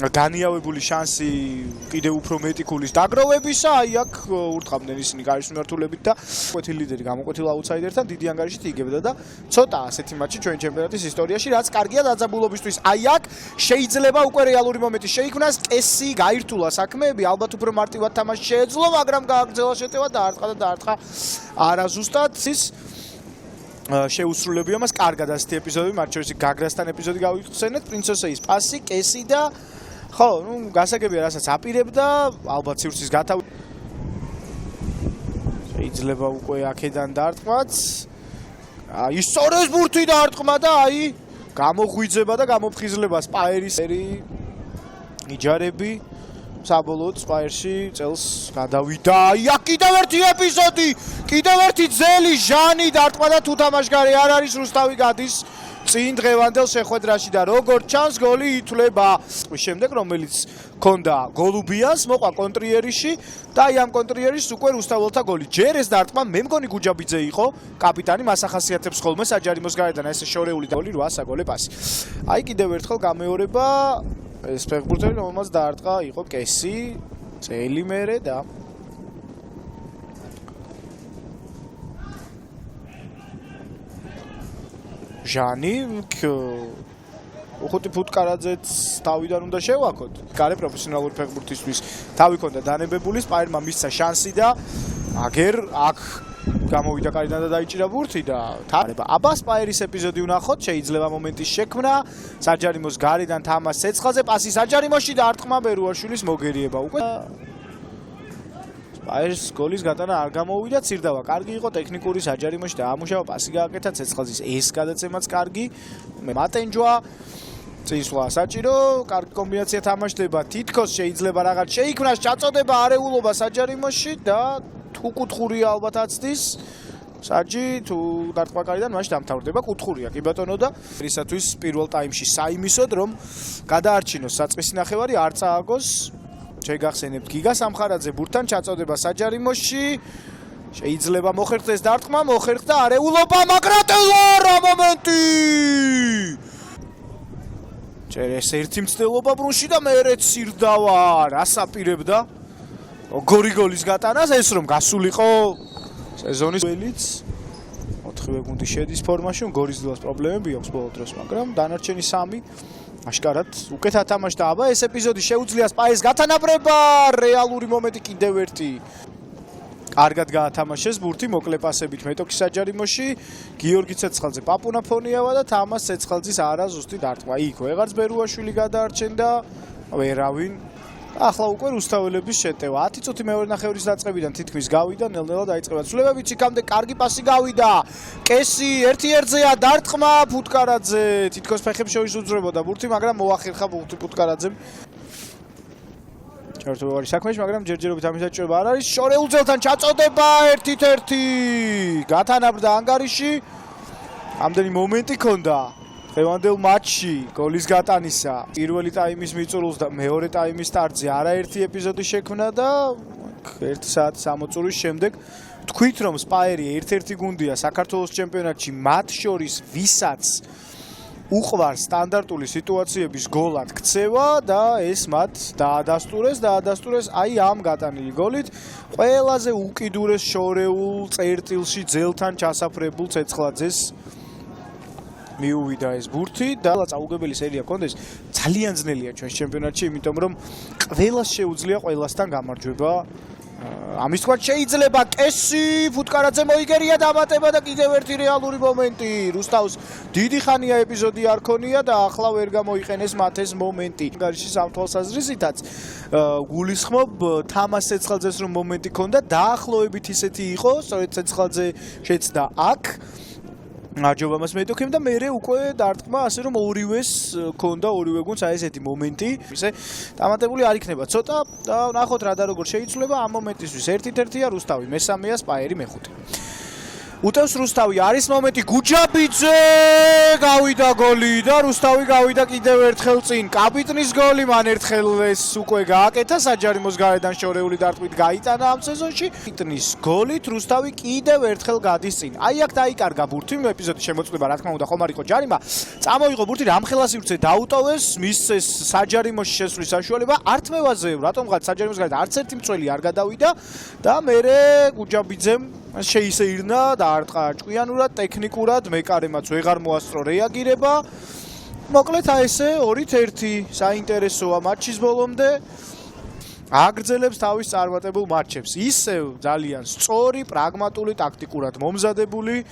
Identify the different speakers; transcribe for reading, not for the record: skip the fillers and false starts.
Speaker 1: განიავებული შანსი კიდევ უფრო მეტი ქულის დაგროვებისა, აი აქ ურტყამდნენ ისინი გარის მიმართულებით და კვეთი ლიდერი გამოკვეთილ აუთსაიდერთან დიდი ანგარიშით იგებდა და ცოტა ასეთი მატჩი ჩვენ ჩემპიონატის ისტორიაში, რაც კარგია დაძაბულობისთვის. აი აქ შეიძლება უკვე რეალური მომენტი შეიქმნას, კესი გაირთულა საქმეები, ალბათ უფრო მარტივად თამაში შეეძლო, მაგრამ გააგრძელა შეტევა და დაარტყა არა ზუსტად ის შეუსრულებია მას კარგად ასეთი ეპიზოდი, მათ შორის გაგრასთან ეპიზოდი გავიხსენეთ, პრინცესეის პასი, კესი და ხო, გასაგებია რასაც აპირებდა, ალბათ სივრცის გათავ შეიძლება უკვე აქედან დაარტყმაც. აი, სწორეს ბურთი დაარტყმა და აი, გამოღვიძება და გამოფხიზლება სპაერის იჯარები. საბოლოოდ სპაერში წელს გადავიდა. აი, აქ კიდევ ერთი ეპიზოდი, კიდევ ერთი ძელი ჟანი დაარტყმა და თუ თამაშგარი არ არის, რუსთავი გადის წინ დღევანდელ შეხვედრაში და როგორც ჩანს გოლი ითვლება. შემდეგ რომელიც ქონდა გოლუბიას, მოყვა კონტრიერიში და აი ამ კონტრიერის უკვე რუსთაველთა გოლი. ჯერ ეს დაარტყმა მე მგონი გუჯაბიძე იყო, კაპიტანი, მას ახასიათებს ხოლმე საჯარიმოს გარედან ესე შორეული და გოლი 8 საგოლე პასი. აი კიდევ ერთხელ გამეორება ეს ფეხბურთელი რომელმაც დაარტყა იყო კესი, წელი მერე და ჟანი უხუთი ფუტკარაძეც თავიდან უნდა შევაქოთ. გარე პროფესიონალური ფეხბურთისთვის თავი ქონდა დანებებული, სპაერმა მისცა შანსი და აგერ აქ გამოვიდა კარიდან და დაიჭირა ბურთი და აბა სპაერის ეპიზოდი ვნახოთ, შეიძლება მომენტის შექმნა, საჯარიმოს გარედან თამას ცეცხლზე, პასი საჯარიმოში და არტყმა ბერუაშვილის მოგერიება უკვე. სპაერის გოლის გატანა არ გამოვიდა, ცირდავა კარგი იყო, ტექნიკური საჯარიმოში და ამუშავა, პასი გააკეთა, ცეცხლზის ეს გადაცემაც კარგი, მატენჯვა წისვლა საჭირო, კარგი კომბინაცია თამაშდება, თითქოს შეიძლება რაღაც შეიქმნას ჩაწოდება არეულობა საჯარიმოში და თუ კუთხურია ალბათ აცდის საჯი თუ დარტყმა კარიდან მაშინ დამთავრდება კუთხურია კი ბატონო და ისათვის პირველ ტაიმში საიმისოდ რომ გადაარჩინოს საწყისი ნახევარი არ წააგოს შეგახსენებთ გიგა სამხარაძე ბურთთან ჩაწოდება საჯარიმოში შეიძლება მოხერხდეს დარტყმა მოხერხდა არეულობა მაგრატელა რა მომენტი ეს ერთი მცდელობა ბრუნში და მეერე ცირდავა რას აპირებდა ორი გოლის გატანას ეს რომ გასულიყო სეზონის ველიც 4 გუნდი შედის ფორმაში გოლის დილას პრობლემები აქვს ბოლო დროს მაგრამ დანარჩენი 3 აშკარად უკეთ ათამაშდა აბა ეს ეპიზოდი შეუძლია სპაის გათანაბრება რეალური მომენტი კიდევ ერთი კარგად გაათამაშეს ბურთი მოკლე პასებით მეტოქის საჯარიმოში გიორგი ცეცხლაძე პაპუნაფონიავა და თამას ცეცხლაძის არა ზუსტი დარტყმა იქ ვეღარც ბერუაშვილი გადაარჩენდა ვერავინ ახლა უკვე რუსთაველების შეტევა 10 წუთი მეორე ნახევრის დაწყებიდან თითქმის გავიდა ნელ-ნელა დაიწყება ცვლილებები ციკამდე კარგი პასი გავიდა კესი 1-1-ზეა დარტყმა ფუტკარაძე თითქოს ფეხებს შორის უძრებოდა ბურთი მაგრამ მოახერხა ბურთი ფუტკარაძემ ჩართულობარი საქმეში მაგრამ ჯერჯერობით ამის დაჭრება არ არის შორეულ ძელთან ჩაწოდება 1-1 გათანაბრდა ანგარიში ამდენი მომენტი ქონდა დღევანდელ მატჩში გოლის გატანისა პირველი ტაიმის მიწურულს და მეორე ტაიმის სტარტზე არაერთი ეპიზოდი შექმნა და 1 საათის ამოწურვის შემდეგ თქვით რომ სპაერი ერთ-ერთი გუნდია საქართველოს ჩემპიონატში მათ შორის ვისაც უყვარ სტანდარტული სიტუაციების გოლად ქცევა და ეს მათ დაადასტურეს აი ამ გატანილი გოლით ყველაზე უკიდურეს შორეულ წერტილში ძელთან ჩასაფრებულ ცეცხლაძეს მიუვიდა ეს ბურთი და წაუგებელი სერია კონდეს ძალიან ძნელია ჩვენს ჩემპიონატში იმიტომ რომ ყველას შეუძლია ყველასთან გამარჯვება ამის თქვა შეიძლება კესი ფუტკარაძე მოიგერია დამატება და კიდევ ერთი რეალური მომენტი რუსთავს დიდი ხანია ეპიზოდი არ ქონია და ახლა ვერ გამოიყენეს მათ ეს მომენტი გარეში სამთვალსაზრისითაც გულისხმობ თამას ცეცხლაძეს რომ მომენტი ქონდა დაახლოებით ისეთი იყო სწორედ ცეცხლაძე შეცდა აქ აჯობამას მეტოქემ და მე უკვე დარტყმა ასე რომ ორივეს ქონდა ორივე გუნდს აი ესეთი მომენტი ისე დამატებული არ იქნება ცოტა და ნახოთ რა და როგორ შეიცვლება ამ მომენტისთვის 1-1-ია რუსთავი მესამეა სპაერი მეხუთე უტევს რუსთავი, არის მომენტი, გუჯაბიძე გავიდა გოლი და რუსთავი გავიდა კიდევ ერთხელ წინ. კაპიტნის გოლი მან ერთხელ ეს უკვე გააკეთა, საჯარიმოს გარედან შორეული დარტყმით გაიტანა ამ სეზონში. კაპიტნის გოლით რუსთავი კიდევ ერთხელ გადის წინ. აი აქ დაიკარგა ბურთი, ეპიზოდის შემოწმება რა თქმა უნდა ხომ არ იყო ჯარიმა. წამოიღო ბურთი, რამხელა სივრცე დაუტოვეს, მისცეს საჯარიმოში შესვლის საშუალება. ართმევაზე რატომღაც საჯარიმოს გარეთ არც ერთი მწველი არ გადავიდა და მერე გუჯაბიძემ შეისეირნა და არტყა ჭკვიანურად, ტექნიკურად, მეკარემაც ვეღარ მოასწრო რეაგირება. მოკლედ აი ესე 2-1 საინტერესოა მატჩის ბოლომდე. აგრძელებს თავის წარმატებულ მატჩებს. ისევ ძალიან სწორი, პრაგმატული, ტაქტიკურად მომზადებული